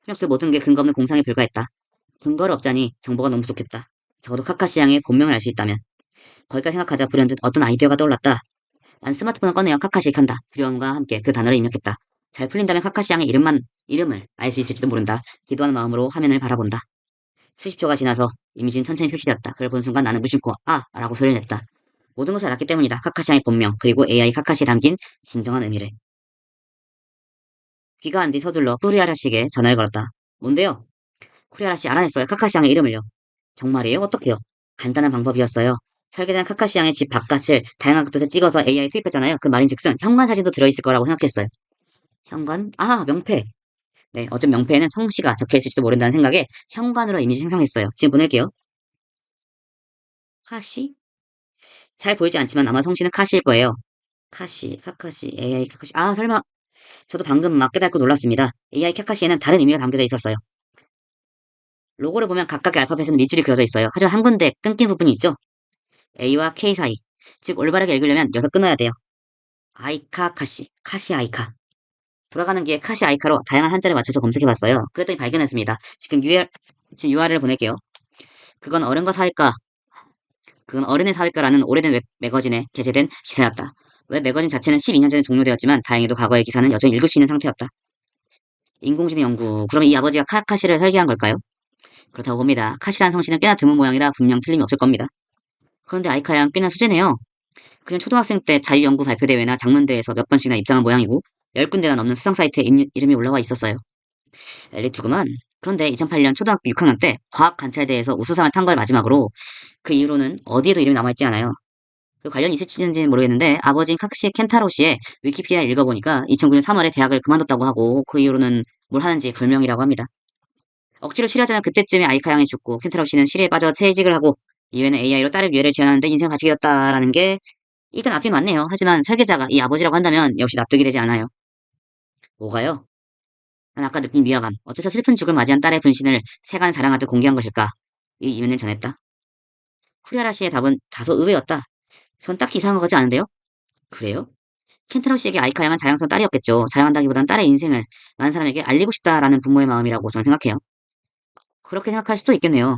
하지만 그 모든 게 근거 없는 공상에 불과했다. 근거를 없자니 정보가 너무 부족했다. 적어도 카카시양의 본명을 알 수 있다면. 거기까지 생각하자 불현듯 어떤 아이디어가 떠올랐다. 난 스마트폰을 꺼내어 카카시를 켠다. 두려움과 함께 그 단어를 입력했다. 잘 풀린다면 카카시양의 이름을 알 수 있을지도 모른다. 기도하는 마음으로 화면을 바라본다. 수십 초가 지나서 이미지는 천천히 표시되었다. 그걸 본 순간 나는 무심코 아! 라고 소리를 냈다. 모든 것을 알았기 때문이다. 카카시양의 본명, 그리고 AI 카카시에 담긴 진정한 의미를. 귀가 안 뒤 서둘러 쿠리아라 씨에게 전화를 걸었다. 뭔데요? 쿠리아라 씨 알아냈어요. 카카시양의 이름을요. 정말이에요? 어떻게요? 간단한 방법이었어요. 설계자는 카카시양의 집 바깥을 다양한 각도에서 찍어서 AI 투입했잖아요. 그 말인즉슨 현관 사진도 들어있을 거라고 생각했어요. 현관? 아, 명패. 네, 어쩜 명패에는 성씨가 적혀있을지도 모른다는 생각에 현관으로 이미지 생성했어요. 지금 보낼게요. 카시? 잘 보이지 않지만 아마 성씨는 카시일 거예요. 카카시, AI 카카시. 아, 설마. 저도 방금 막 깨닫고 놀랐습니다. AI 카카시에는 다른 의미가 담겨져 있었어요. 로고를 보면 각각의 알파벳에는 밑줄이 그려져 있어요. 하지만 한 군데 끊긴 부분이 있죠? A와 K 사이. 즉, 올바르게 읽으려면 여기서 끊어야 돼요. 아이카 카시, 카시 아이카. 돌아가는 길에 카시 아이카로 다양한 한자를 맞춰서 검색해봤어요. 그랬더니 발견했습니다. 지금 URL을 보낼게요. 그건 어른과 사회과, 그건 어른의 사회과라는 오래된 웹 매거진에 게재된 기사였다. 웹 매거진 자체는 12년 전에 종료되었지만 다행히도 과거의 기사는 여전히 읽을 수 있는 상태였다. 인공지능 연구. 그러면 이 아버지가 카시를 설계한 걸까요? 그렇다고 봅니다. 카시라는 성씨는 꽤나 드문 모양이라 분명 틀림이 없을 겁니다. 그런데 아이카 양 꽤나 수제네요. 그냥 초등학생 때 자유연구 발표대회나 장문대회에서 몇 번씩이나 입상한 모양이고 10군데가 넘는 수상 사이트에 이름이 올라와 있었어요. 엘리트구만. 그런데 2008년 초등학교 6학년 때 과학관찰대회에서 우수상을 탄 걸 마지막으로 그 이후로는 어디에도 이름이 남아있지 않아요. 그 관련이 있을지는 모르겠는데 아버지인 카시 켄타로 씨의 위키피디아 읽어보니까 2009년 3월에 대학을 그만뒀다고 하고 그 이후로는 뭘 하는지 불명이라고 합니다. 억지로 추리하자면 그때쯤에 아이카 양이 죽고 켄타로 씨는 시리에 빠져 퇴직을 하고 이후에는 AI로 딸의 미래를 지원하는데 인생을 바치게 됐다라는 게 일단 앞이 맞네요. 하지만 설계자가 이 아버지라고 한다면 역시 납득이 되지 않아요. 뭐가요? 난 아까 느낀 위화감, 어째서 슬픈 죽을 맞이한 딸의 분신을 세간 자랑하듯 공개한 것일까? 이 이면을 전했다. 쿠리아라 씨의 답은 다소 의외였다. 전 딱히 이상한 것 같지 않은데요? 그래요? 켄타로 씨에게 아이카 양은 자랑스러운 딸이었겠죠. 자랑한다기보단 딸의 인생을 많은 사람에게 알리고 싶다라는 부모의 마음이라고 저는 생각해요. 그렇게 생각할 수도 있겠네요.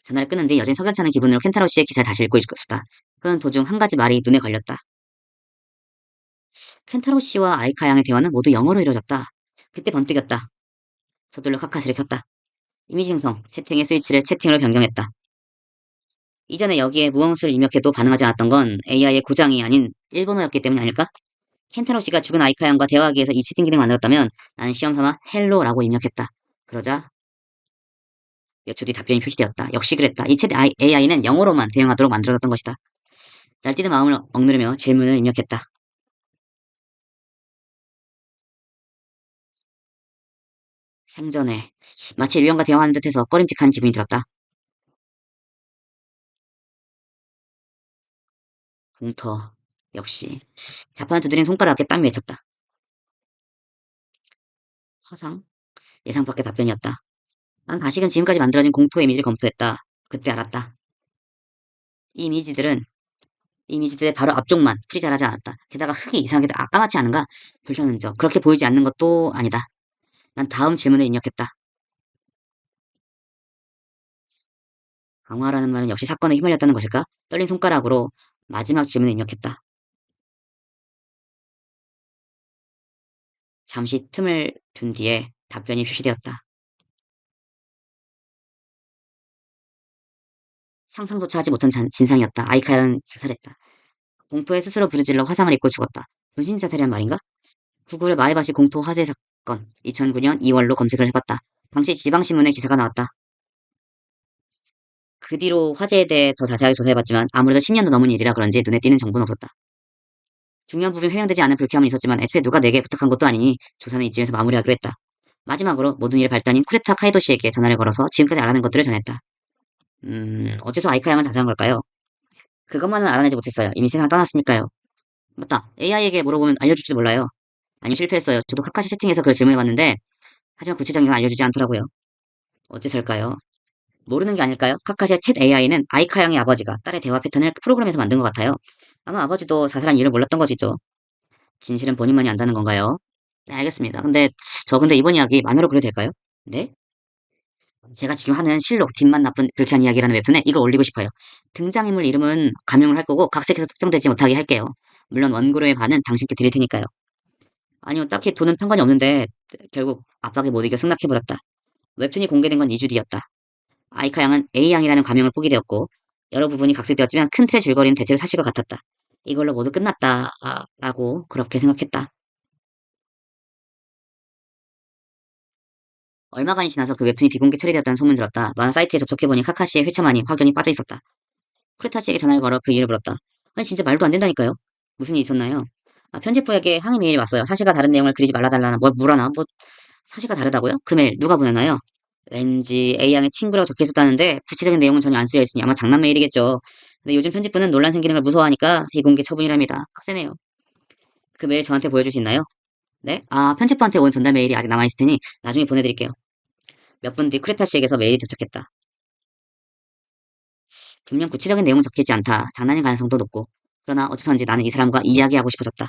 전화를 끊은 뒤 여전히 석연찮은 기분으로 켄타로 씨의 기사를 다시 읽고 있었다. 그는 도중 한 가지 말이 눈에 걸렸다. 켄타로 씨와 아이카 양의 대화는 모두 영어로 이루어졌다. 그때 번뜩였다. 서둘러 카카시를 켰다. 이미지 생성, 채팅의 스위치를 채팅으로 변경했다. 이전에 여기에 무언수를 입력해도 반응하지 않았던 건 AI의 고장이 아닌 일본어였기 때문이 아닐까? 켄타로 씨가 죽은 아이카 양과 대화하기 위해서 이 채팅 기능을 만들었다면 나는 시험삼아 헬로라고 입력했다. 그러자 몇 초 뒤 답변이 표시되었다. 역시 그랬다. 이 챗 AI는 영어로만 대응하도록 만들어졌던 것이다. 날뛰는 마음을 억누르며 질문을 입력했다. 생전에 마치 류영과 대화하는 듯해서 꺼림칙한 기분이 들었다. 공터 역시 자판을 두드린 손가락에 땀이 맺혔다. 화상? 예상 밖의 답변이었다. 난 다시금 지금까지 만들어진 공포 이미지를 검토했다. 그때 알았다. 이 이미지들의 바로 앞쪽만 풀이 자라지 않았다. 게다가 흙이 이상하게 까맣지 않은가? 불편 흔적. 그렇게 보이지 않는 것도 아니다. 난 다음 질문을 입력했다. 방화라는 말은 역시 사건에 휘말렸다는 것일까? 떨린 손가락으로 마지막 질문을 입력했다. 잠시 틈을 둔 뒤에 답변이 표시되었다. 상상조차 하지 못한 진상이었다. 아이카는 자살했다. 공토에 스스로 부르질러 화상을 입고 죽었다. 분신자살이란 말인가? 구글의 마에바시 공토 화재 사건 2009년 2월로 검색을 해봤다. 당시 지방신문에 기사가 나왔다. 그 뒤로 화재에 대해 더 자세하게 조사해봤지만 아무래도 10년도 넘은 일이라 그런지 눈에 띄는 정보는 없었다. 중요한 부분이 회명되지 않은 불쾌함은 있었지만 애초에 누가 내게 부탁한 것도 아니니 조사는 이쯤에서 마무리하기로 했다. 마지막으로 모든 일의 발단인 쿠레타 카이도 씨에게 전화를 걸어서 지금까지 알아낸 것들을 전했다. 어째서 아이카 양은 자살한 걸까요? 그것만은 알아내지 못했어요. 이미 세상을 떠났으니까요. 맞다. AI에게 물어보면 알려줄지도 몰라요. 아니요, 실패했어요. 저도 카카시 채팅에서 그걸 질문해봤는데 하지만 구체적인 건 알려주지 않더라고요. 어째서일까요? 모르는 게 아닐까요? 카카시의 챗 AI는 아이카 양의 아버지가 딸의 대화 패턴을 프로그램에서 만든 것 같아요. 아마 아버지도 자살한 이유를 몰랐던 것이죠. 진실은 본인만이 안다는 건가요? 네, 알겠습니다. 근데 이번 이야기 만화로 그려도 될까요? 네? 제가 지금 하는 실록 뒷맛 나쁜 불쾌한 이야기라는 웹툰에 이걸 올리고 싶어요. 등장인물 이름은 감용을 할 거고 각색해서 특정되지 못하게 할게요. 물론 원고료의 반은 당신께 드릴 테니까요. 아니요, 딱히 돈은 상관이 없는데 결국 압박에 못 이겨 승낙해버렸다. 웹툰이 공개된 건 2주 뒤였다. 아이카 양은 A양이라는 가명을 포기 되었고 여러 부분이 각색되었지만 큰 틀의 줄거리는 대체로 사실과 같았다. 이걸로 모두 끝났다 라고 그렇게 생각했다. 얼마간이 지나서 그 웹툰이 비공개 처리되었다는 소문 들었다. 만화 사이트에 접속해보니 카카시의 회차만이 확연히 빠져 있었다. 쿠레타 씨에게 전화를 걸어 그 이유를 물었다. 아니 진짜 말도 안 된다니까요. 무슨 일이 있었나요? 편집부에게 항의 메일이 왔어요. 사실과 다른 내용을 그리지 말라달라나 뭐라나 사실과 다르다고요? 그 메일 누가 보냈나요? 왠지 A양의 친구라고 적혀 있었다는데 구체적인 내용은 전혀 안 쓰여 있으니 아마 장난 메일이겠죠. 근데 요즘 편집부는 논란 생기는 걸 무서워하니까 비공개 처분이랍니다. 빡세네요. 그 메일 저한테 보여줄 수 있나요? 네? 편집부한테 온 전달 메일이 아직 남아있을 테니 나중에 보내드릴게요. 몇 분 뒤 쿠레타 씨에게서 메일이 도착했다. 분명 구체적인 내용은 적혀있지 않다. 장난일 가능성도 높고. 그러나 어째서인지 나는 이 사람과 이야기하고 싶어졌다.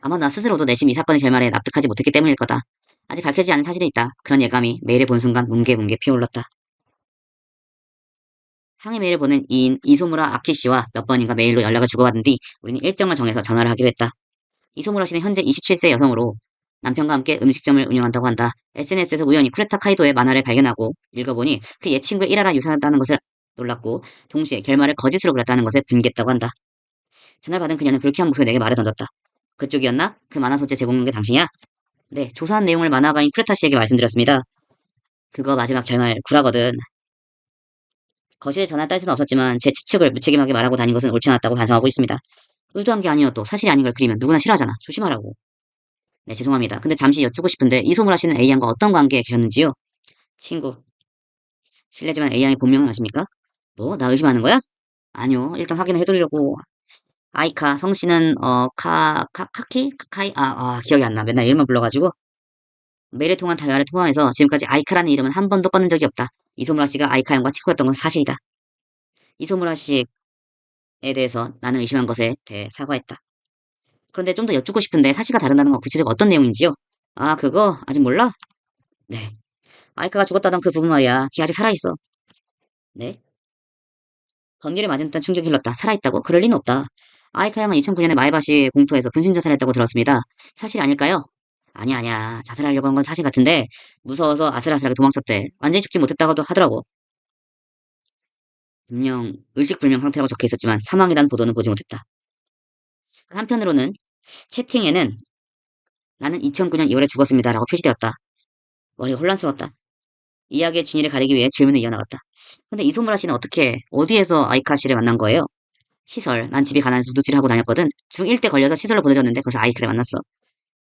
아마 나 스스로도 내심 이 사건의 결말에 납득하지 못했기 때문일 거다. 아직 밝혀지지 않은 사실이 있다. 그런 예감이 메일을 본 순간 뭉게뭉게 피어올랐다. 항의 메일을 보낸 이인 이소무라 아키 씨와 몇 번인가 메일로 연락을 주고받은 뒤 우리는 일정을 정해서 전화를 하기로 했다. 이소무라 씨는 현재 27세 여성으로 남편과 함께 음식점을 운영한다고 한다. SNS에서 우연히 쿠레타 카이도의 만화를 발견하고 읽어보니 그 옛 친구의 일화랑 유사하다는 것을 놀랐고 동시에 결말을 거짓으로 그렸다는 것에 분개했다고 한다. 전화를 받은 그녀는 불쾌한 목소리로 내게 말을 던졌다. 그쪽이었나? 그 만화 소재 제공한 게 당신이야? 네, 조사한 내용을 만화가인 쿠레타 씨에게 말씀드렸습니다. 그거 마지막 결말 구라거든. 거실에 전화를 딸 수는 없었지만 제 추측을 무책임하게 말하고 다닌 것은 옳지 않았다고 반성하고 있습니다. 의도한 게 아니어도 사실이 아닌 걸 그리면 누구나 싫어하잖아. 조심하라고. 네, 죄송합니다. 근데 잠시 여쭙고 싶은데 이소무라 씨는 A양과 어떤 관계에 계셨는지요? 친구. 실례지만 A양의 본명은 아십니까? 뭐? 나 의심하는 거야? 아니요. 일단 확인을 해두려고. 아이카, 성씨는, 카키? 카카이? 기억이 안 나. 맨날 이름만 불러가지고. 메일을 통한 대화를 포함해서 지금까지 아이카라는 이름은 한 번도 꺼낸 적이 없다. 이소무라 씨가 아이카 양과 친구였던 건 사실이다. 이소무라 씨에 대해서 나는 의심한 것에 대해 사과했다. 그런데 좀 더 여쭙고 싶은데 사실과 다르다는 건 구체적으로 어떤 내용인지요? 그거 아직 몰라? 네. 아이카가 죽었다던 그 부분 말이야. 걔 아직 살아있어. 네? 번개를 맞은 듯한 충격이 흘렀다. 살아있다고? 그럴 리는 없다. 아이카 양은 2009년에 마에바시 공터에서 분신 자살했다고 들었습니다. 사실 아닐까요? 아니야. 자살하려고 한 건 사실 같은데 무서워서 아슬아슬하게 도망쳤대. 완전히 죽지 못했다고도 하더라고. 분명 의식불명 상태라고 적혀 있었지만 사망이라는 보도는 보지 못했다. 한편으로는 채팅에는 나는 2009년 2월에 죽었습니다라고 표시되었다. 머리가 혼란스러웠다. 이야기의 진위를 가리기 위해 질문을 이어나갔다. 근데 이소무라 씨는 어디에서 아이카 씨를 만난 거예요? 시설. 난 집이 가난해서 도둑질을 하고 다녔거든. 중1 때 걸려서 시설로 보내줬는데 거기서 아이카를 만났어.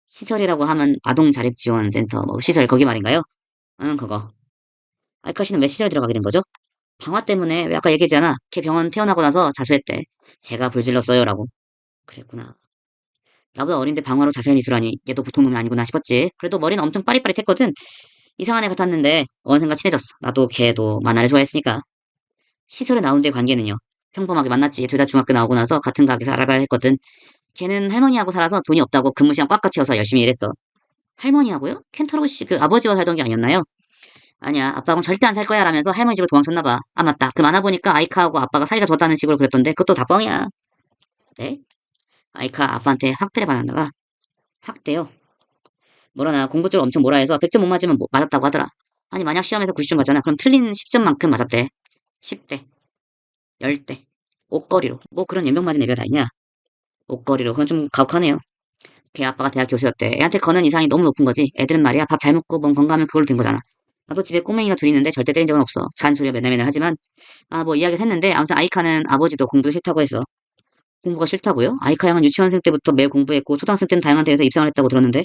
시설이라고 하면 아동자립지원센터 시설 거기 말인가요? 응, 그거. 아이카 씨는 왜 시설 들어가게 된 거죠? 방화 때문에 왜 아까 얘기했잖아. 걔 병원 퇴원하고 나서 자수했대. 제가 불질렀어요라고. 그랬구나. 나보다 어린데 방화로 자살 미수라니 얘도 보통 놈이 아니구나 싶었지. 그래도 머리는 엄청 빠릿빠릿했거든. 이상한 애 같았는데 원생과 친해졌어. 나도 걔도 만화를 좋아했으니까. 시설에 나온 데 관계는요. 평범하게 만났지. 둘 다 중학교 나오고 나서 같은 가게에서 알바를 했거든. 걔는 할머니하고 살아서 돈이 없다고 근무 시간 꽉꽉 채워서 열심히 일했어. 할머니하고요? 켄타로 씨 그 아버지와 살던 게 아니었나요? 아니야, 아빠하고는 절대 안 살 거야 라면서 할머니 집을 도망쳤나 봐. 아, 맞다. 그 만화 보니까 아이카하고 아빠가 사이가 좋았다는 식으로 그랬던데 그것도 다 뻥이야. 네? 아이카 아빠한테 학대를 받았나 봐. 학대요? 뭐라나 공부 쪽을 엄청 뭐라 해서 100점 못 맞으면 맞았다고 하더라. 아니, 만약 시험에서 90점 맞잖아. 그럼 틀린 10점만큼 맞았대. 10대, 10대. 옷걸이로. 뭐 그런 연병 맞은 애가 다 있냐? 옷걸이로. 그건 좀 가혹하네요. 걔 아빠가 대학 교수였대. 애한테 거는 이상이 너무 높은 거지. 애들은 말이야 밥 잘 먹고 몸 건강하면 그걸로 된 거잖아. 나도 집에 꼬맹이가 둘이 있는데 절대 때린 적은 없어. 잔소리가 맨날 맨날 하지만 뭐 이야기를 했는데 아무튼 아이카는 아버지도 공부 싫다고 했어. 공부가 싫다고요? 아이카 양은 유치원생 때부터 매일 공부했고 초등학생 때는 다양한 대회에서 입상을 했다고 들었는데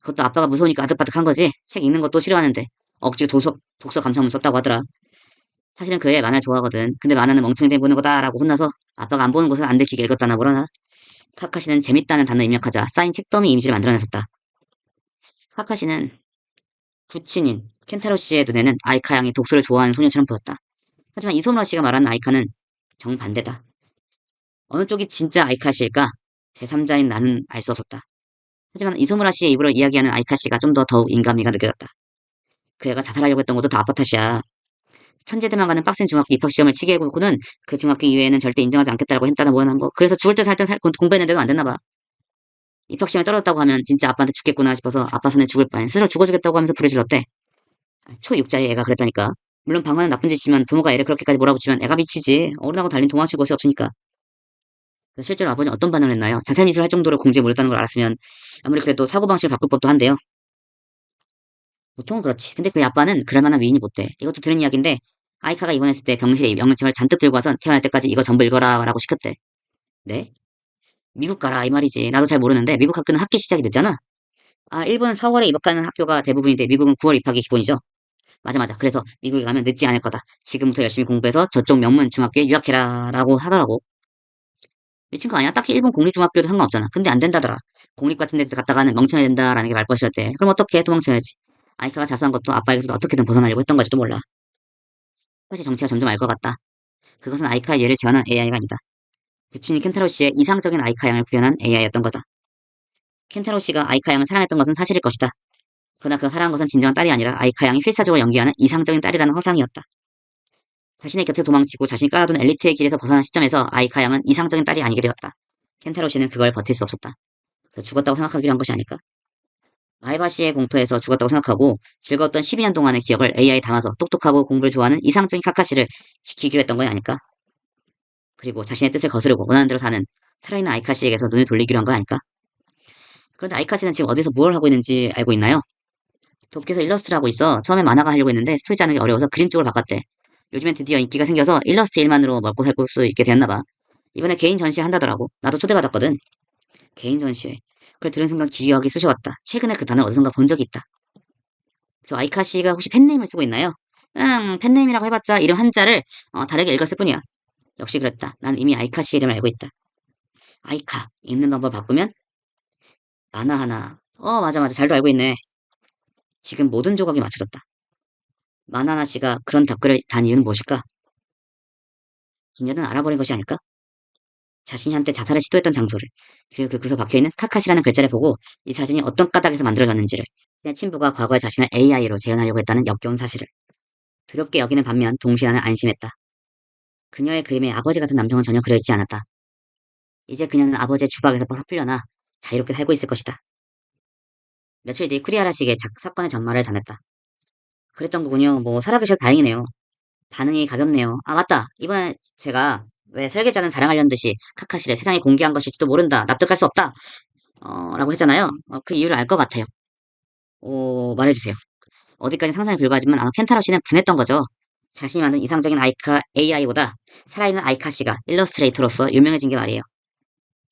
그것도 아빠가 무서우니까 아득바득한 거지. 책 읽는 것도 싫어하는데 억지로 독서 감상문 썼다고 하더라. 사실은 그 애 만화 좋아하거든. 근데 만화는 멍청이들 보는 거다라고 혼나서 아빠가 안 보는 곳을 안 들키게 읽었다나 뭐라나. 카카시는 재밌다는 단어 입력하자 쌓인 책더미 이미지를 만들어냈었다. 카카시는 부친인 켄타로 씨의 눈에는 아이카 양이 독서를 좋아하는 소녀처럼 보였다. 하지만 이소무라 씨가 말하는 아이카는 정반대다. 어느 쪽이 진짜 아이카 씨일까? 제3자인 나는 알 수 없었다. 하지만 이소무라 씨의 입으로 이야기하는 아이카 씨가 좀 더 더욱 인간미가 느껴졌다. 그 애가 자살하려고 했던 것도 다 아빠 탓이야. 천재들만 가는 빡센 중학교 입학 시험을 치게 해놓고는 그 중학교 이외에는 절대 인정하지 않겠다라고 했다나 뭐나 뭐 그래서 죽을 듯 살 듯 공부했는데도 안 됐나 봐. 입학 시험에 떨어졌다고 하면 진짜 아빠한테 죽겠구나 싶어서 아빠 손에 죽을 바엔 스스로 죽어주겠다고 하면서 부르질렀대. 초6짜리 애가 그랬다니까. 물론 방어는 나쁜 짓이지만 부모가 애를 그렇게까지 몰아붙이면 애가 미치지. 어른하고 달린 도망칠 곳이 없으니까. 실제로 아버지는 어떤 반응을 했나요? 자살미수를 할 정도로 공주에 몰렸다는 걸 알았으면 아무리 그래도 사고방식을 바꿀 법도 한데요. 보통은 그렇지. 근데 그 아빠는 그럴 만한 위인이 못 돼. 이것도 들은 이야기인데 아이카가 입원했을 때 병실에 명령증을 잔뜩 들고 와서 태어날 때까지 이거 전부 읽어라 라고 시켰대. 네? 미국 가라 이 말이지. 나도 잘 모르는데 미국 학교는 학기 시작이 늦잖아. 일본은 4월에 입학하는 학교가 대부분인데 미국은 9월 입학이 기본이죠. 맞아 맞아. 그래서 미국에 가면 늦지 않을 거다. 지금부터 열심히 공부해서 저쪽 명문 중학교에 유학해라 라고 하더라고. 미친 거 아니야? 딱히 일본 공립중학교도 상관없잖아. 근데 안 된다더라. 공립 같은 데 갔다가는 멍청해야 된다라는 게 말버릇이었대. 그럼 어떻게 도망쳐야지. 아이카가 자수한 것도 아빠에게서 어떻게든 벗어나려고 했던 걸지도 몰라. 사실 정체가 점점 알 것 같다. 그것은 아이카의 얘를 재현한 AI가 아니다. 부친이 켄타로 씨의 이상적인 아이카 양을 구현한 AI였던 거다. 켄타로 씨가 아이카 양을 사랑했던 것은 사실일 것이다. 그러나 그 사랑한 것은 진정한 딸이 아니라 아이카 양이 필사적으로 연기하는 이상적인 딸이라는 허상이었다. 자신의 곁에 도망치고 자신이 깔아둔 엘리트의 길에서 벗어난 시점에서 아이카 양은 이상적인 딸이 아니게 되었다. 켄타로 씨는 그걸 버틸 수 없었다. 그래서 죽었다고 생각하기로 한 것이 아닐까? 마이바 씨의 공터에서 죽었다고 생각하고 즐거웠던 12년 동안의 기억을 AI에 담아서 똑똑하고 공부를 좋아하는 이상적인 카카시를 지키기로 했던 건 아닐까? 그리고 자신의 뜻을 거스르고 원하는 대로 사는 살아있는 아이카 씨에게서 눈을 돌리기로 한 거 아닐까? 그런데 아이카 씨는 지금 어디서 뭘 하고 있는지 알고 있나요? 도쿄에서 일러스트를 하고 있어. 처음에 만화가 하려고 했는데 스토리 짜는 게 어려워서 그림 쪽으로 바꿨대. 요즘엔 드디어 인기가 생겨서 일러스트 일만으로 먹고 살 수 있게 되었나 봐. 이번에 개인 전시회 한다더라고. 나도 초대받았거든. 개인 전시회. 그걸 들은 순간 기억이 쑤셔왔다. 최근에 그 단어를 어디선가 본 적이 있다. 저 아이카 씨가 혹시 팬네임을 쓰고 있나요? 팬네임이라고 해봤자 이름 한자를 다르게 읽었을 뿐이야. 역시 그랬다. 난 이미 아이카 씨 이름을 알고 있다. 아이카. 읽는 방법을 바꾸면 마나하나. 맞아 맞아. 잘도 알고 있네. 지금 모든 조각이 맞춰졌다. 마나나 씨가 그런 댓글을 단 이유는 무엇일까? 그녀는 알아버린 것이 아닐까? 자신이 한때 자살을 시도했던 장소를, 그리고 그 구석에 박혀있는 카카시라는 글자를 보고 이 사진이 어떤 까닭에서 만들어졌는지를, 그냥 친부가 과거의 자신을 AI로 재현하려고 했다는 역겨운 사실을 두렵게 여기는 반면 동시에 나는 안심했다. 그녀의 그림에 아버지 같은 남성은 전혀 그려있지 않았다. 이제 그녀는 아버지의 주박에서 풀려나 자유롭게 살고 있을 것이다. 며칠 뒤 쿠리하라 씨에게 사건의 전말을 전했다. 그랬던 거군요. 뭐 살아계셔서 다행이네요. 반응이 가볍네요. 맞다. 이번에 제가 왜 설계자는 자랑하려는 듯이 카카시를 세상에 공개한 것일지도 모른다. 납득할 수 없다. 라고 했잖아요. 그 이유를 알 것 같아요. 말해주세요. 어디까지 상상에 불과하지만 아마 켄타로 씨는 분했던 거죠. 자신이 만든 이상적인 아이카 AI보다 살아있는 아이카 씨가 일러스트레이터로서 유명해진 게 말이에요.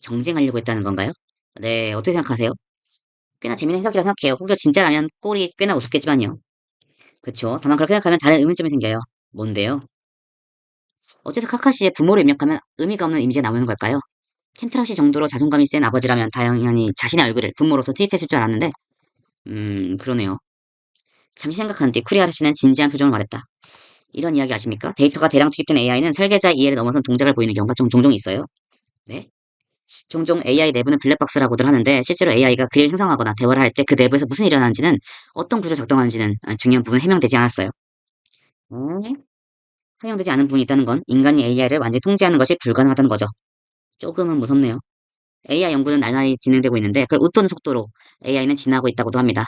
경쟁하려고 했다는 건가요? 네, 어떻게 생각하세요? 꽤나 재밌는 해석이라 생각해요. 혹여 진짜라면 꼴이 꽤나 우습겠지만요. 그쵸. 다만 그렇게 생각하면 다른 의문점이 생겨요. 뭔데요? 어째서 카카시의 부모를 입력하면 의미가 없는 이미지가 나오는 걸까요? 켄트라 씨 정도로 자존감이 센 아버지라면 당연히 자신의 얼굴을 부모로서 투입했을 줄 알았는데, 그러네요. 잠시 생각한 뒤 쿠리아라 씨는 진지한 표정을 말했다. 이런 이야기 아십니까? 데이터가 대량 투입된 AI는 설계자 이해를 넘어선 동작을 보이는 경우가 종종 있어요. 네? 종종 AI 내부는 블랙박스라고들 하는데 실제로 AI가 글을 생성하거나 대화를 할 때 그 내부에서 무슨 일이 일어나는지는 어떤 구조 작동하는지는 중요한 부분 해명되지 않았어요. 네? 해명되지 않은 부분이 있다는 건 인간이 AI를 완전히 통제하는 것이 불가능하다는 거죠. 조금은 무섭네요. AI 연구는 날라리 진행되고 있는데 그걸 웃도는 속도로 AI는 진화하고 있다고도 합니다.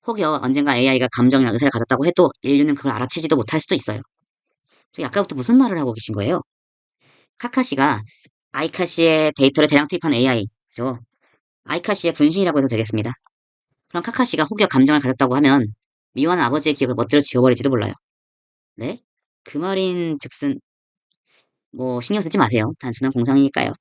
혹여 언젠가 AI가 감정이나 의사를 가졌다고 해도 인류는 그걸 알아채지도 못할 수도 있어요. 저기 아까부터 무슨 말을 하고 계신 거예요? 카카시가 아이카시의 데이터를 대량 투입한 AI, 그죠? 아이카시의 분신이라고 해도 되겠습니다. 그럼 카카시가 혹여 감정을 가졌다고 하면 미워하는 아버지의 기억을 멋대로 지워버릴지도 몰라요. 네? 그 말인 즉슨 뭐 신경 쓰지 마세요. 단순한 공상이니까요.